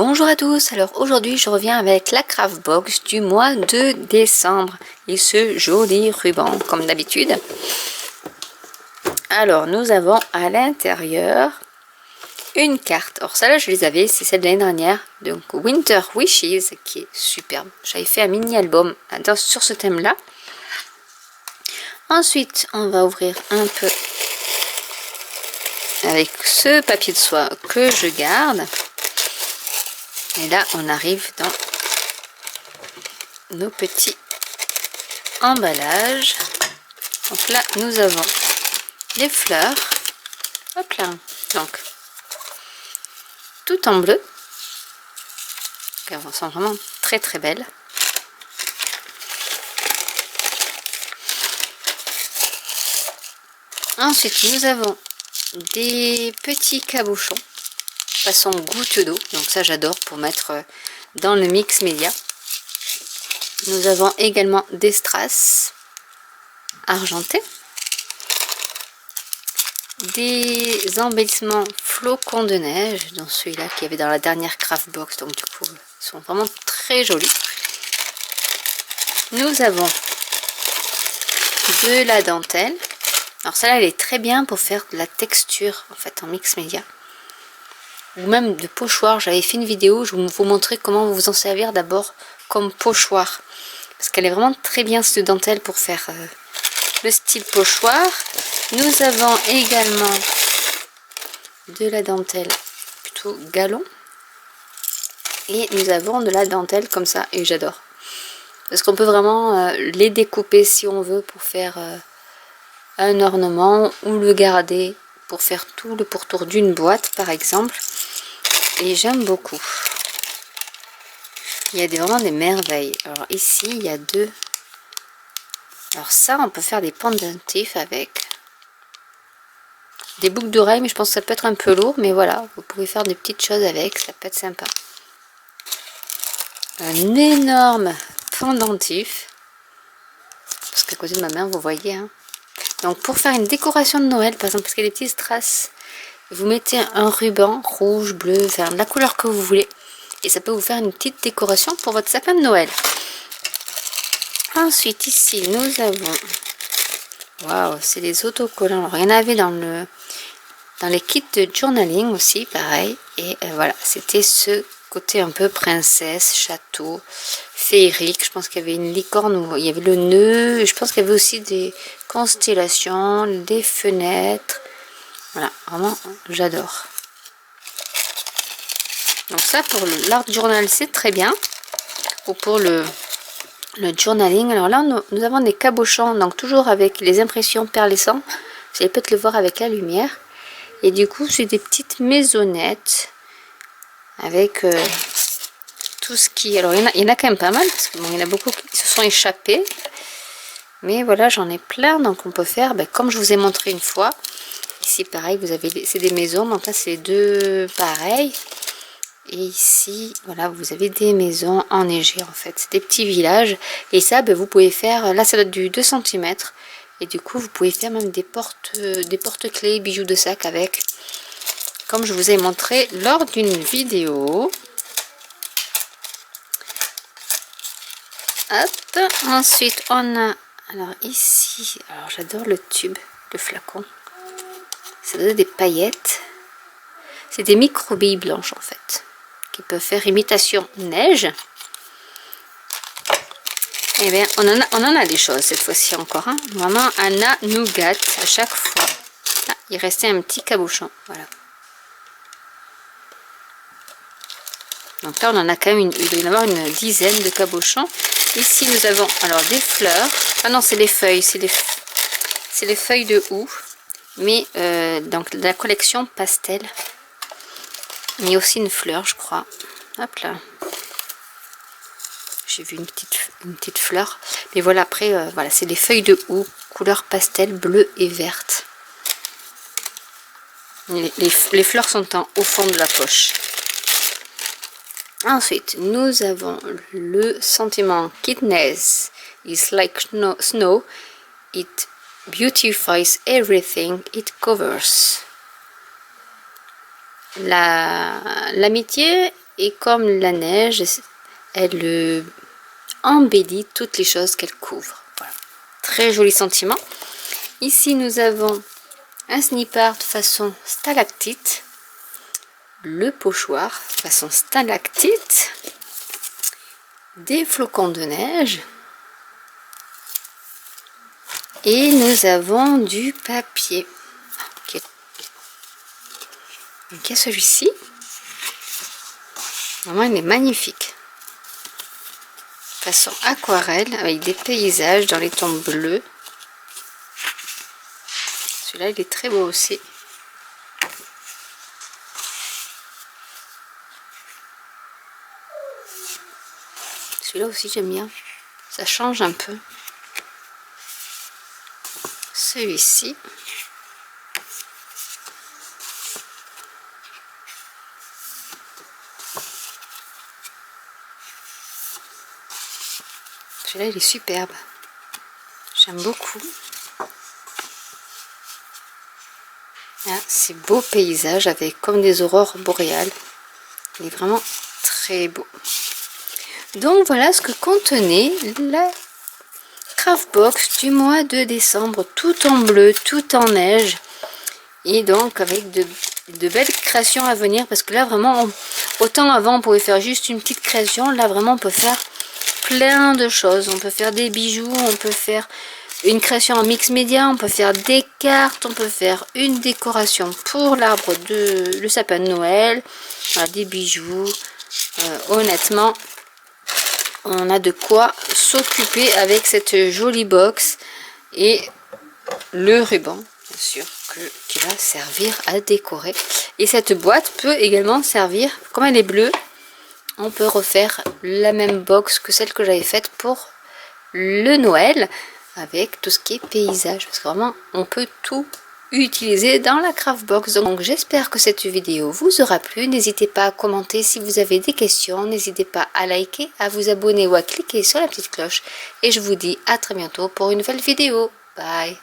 Bonjour à tous, alors aujourd'hui je reviens avec la craft box du mois de décembre et ce joli ruban comme d'habitude. Alors nous avons à l'intérieur une carte, alors celle-là je les avais, c'est celle de l'année dernière, donc Winter Wishes qui est superbe. J'avais fait un mini album sur ce thème là. Ensuite on va ouvrir un peu avec ce papier de soie que je garde. Et là, on arrive dans nos petits emballages. Donc là, nous avons les fleurs. Hop là. Donc, tout en bleu. Elles sont vraiment très très belles. Ensuite, nous avons des petits cabochons façon goutte d'eau, donc ça j'adore pour mettre dans le mix média. Nous avons également des strass argentés, des embellissements flocons de neige, dans celui-là qu'il y avait dans la dernière craft box, donc du coup ils sont vraiment très jolis. Nous avons de la dentelle, alors celle-là elle est très bien pour faire de la texture en fait en mix média, ou même de pochoir. J'avais fait une vidéo, je vais vous montrer comment vous en servir d'abord comme pochoir, parce qu'elle est vraiment très bien cette dentelle pour faire le style pochoir. Nous avons également de la dentelle plutôt galon, et nous avons de la dentelle comme ça, et j'adore parce qu'on peut vraiment les découper si on veut pour faire un ornement, ou le garder pour faire tout le pourtour d'une boîte par exemple. Et j'aime beaucoup. Il y a vraiment des merveilles. Alors ici, il y a deux. Alors ça, on peut faire des pendentifs avec. Des boucles d'oreilles, mais je pense que ça peut être un peu lourd. Mais voilà, vous pouvez faire des petites choses avec. Ça peut être sympa. Un énorme pendentif. Parce qu'à côté de ma main, vous voyez. Hein. Donc pour faire une décoration de Noël, par exemple, parce qu'il y a des petits strass. Vous mettez un ruban rouge, bleu, enfin de la couleur que vous voulez. Et ça peut vous faire une petite décoration pour votre sapin de Noël. Ensuite, ici, nous avons... Waouh, c'est les autocollants. Alors, il y en avait dans les kits de journaling aussi, pareil. Et voilà, c'était ce côté un peu princesse, château, féerique. Je pense qu'il y avait une licorne, où il y avait le nœud. Je pense qu'il y avait aussi des constellations, des fenêtres. Voilà, vraiment, j'adore. Donc ça, pour l'art journal, c'est très bien. Ou pour le journaling. Alors là, nous avons des cabochons, donc toujours avec les impressions perlescents. Vous allez peut-être le voir avec la lumière. Et du coup, c'est des petites maisonnettes avec tout ce qui... Alors, il y en a quand même pas mal, parce que bon, il y en a beaucoup qui se sont échappés. Mais voilà, j'en ai plein, donc on peut faire, comme je vous ai montré une fois. Ici, pareil, vous avez, c'est des maisons, donc là, c'est deux pareils. Et ici, voilà, vous avez des maisons enneigées, en fait. C'est des petits villages. Et ça, vous pouvez faire, là, ça date du 2 cm. Et du coup, vous pouvez faire même des porte-clés, bijoux de sac avec. Comme je vous ai montré lors d'une vidéo. Hop. Ensuite, on a, alors ici, alors j'adore le tube, le flacon. Ça donne des paillettes. C'est des micro-billes blanches en fait, qui peuvent faire imitation neige. Et bien, on en a des choses cette fois-ci encore. Hein. Vraiment, Anna Nougat à chaque fois. Ah, il restait un petit cabochon. Voilà. Donc là, on en a quand même il doit y en avoir une dizaine de cabochons. Ici, nous avons alors des fleurs. Ah non, c'est les feuilles. C'est les feuilles de houx. Mais donc de la collection pastel. Il y a aussi une fleur, je crois. Hop là. J'ai vu une petite fleur. Mais voilà, après, voilà, c'est les feuilles de houx, couleur pastel, bleue et verte. Les fleurs sont au fond de la poche. Ensuite, nous avons le sentiment Kindness is like snow. It beautifies everything it covers. L'amitié et comme la neige, elle embellit toutes les choses qu'elle couvre. Voilà. Très joli sentiment. Ici nous avons un snipper de façon stalactite, le pochoir façon stalactite, des flocons de neige et nous avons du papier. Donc il y a celui-ci, vraiment il est magnifique, façon aquarelle avec des paysages dans les tons bleus. Celui-là il est très beau aussi. Celui-là aussi j'aime bien, ça change un peu. Celui-ci. Celui-là il est superbe, j'aime beaucoup. Là, c'est beau paysage avec comme des aurores boréales. Il est vraiment très beau. Donc voilà ce que contenait la Craftbox du mois de décembre, tout en bleu, tout en neige. Et donc avec de belles créations à venir, parce que là vraiment, autant avant on pouvait faire juste une petite création, là vraiment on peut faire plein de choses. On peut faire des bijoux, on peut faire une création en mix média, on peut faire des cartes, on peut faire une décoration pour l'arbre de le sapin de Noël, voilà, des bijoux. Honnêtement, on a de quoi s'occuper avec cette jolie box et le ruban, bien sûr, qui va servir à décorer. Et cette boîte peut également servir, comme elle est bleue, on peut refaire la même box que celle que j'avais faite pour le Noël, avec tout ce qui est paysage, parce que vraiment on peut tout utiliser dans la Craftbox. Donc j'espère que cette vidéo vous aura plu. N'hésitez pas à commenter si vous avez des questions, n'hésitez pas à liker, à vous abonner ou à cliquer sur la petite cloche, et je vous dis à très bientôt pour une nouvelle vidéo. Bye.